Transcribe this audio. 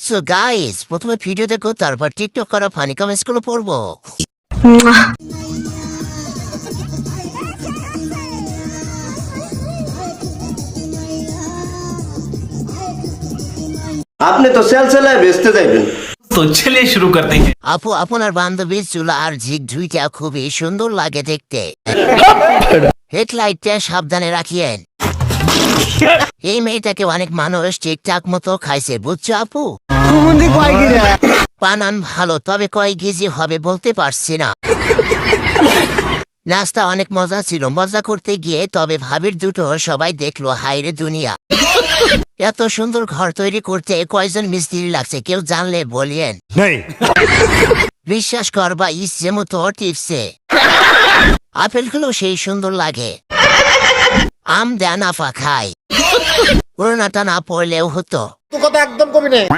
So guys, প্রথমে video দেখো, তারপর টিকটক করা ফানি কমেন্টস গুলো পড়বো। আপনি তো সেলসেলায় বেচতে যাইবেন। तो चलिए शुरू करते हैं। আপু, আপনার বান্ধবীর চুল আর ঝিক ঝুইটা খুবই সুন্দর লাগে দেখতে। হেডলাইটটা সাবধানে রাখিয়েন। এই মেয়েটাকে অনেক মানুষ ঠিকঠাক মতো খাইছে, বুঝছো আপু? বানান ভালো, তবে কয় কেজি হবে বলতে পারছি না। নাস্তা অনেক মজা ছিল, মজা করতে গিয়ে তবে ভাবির দুটো সবাই দেখলো, হাইরে দুনিয়া। এত সুন্দর ঘর তৈরি করতে কয়জন মিস্ত্রি লাগছে কেউ জানলে বলিয়েন। বিশ্বাস করবা, ইচ্ছে মতো টিপসে। আপেলগুলো সেই সুন্দর লাগে। আম দেন আফা খাই, পুরোনাটা না পড়লেও হতো। তো কথা একদম কবি নেই।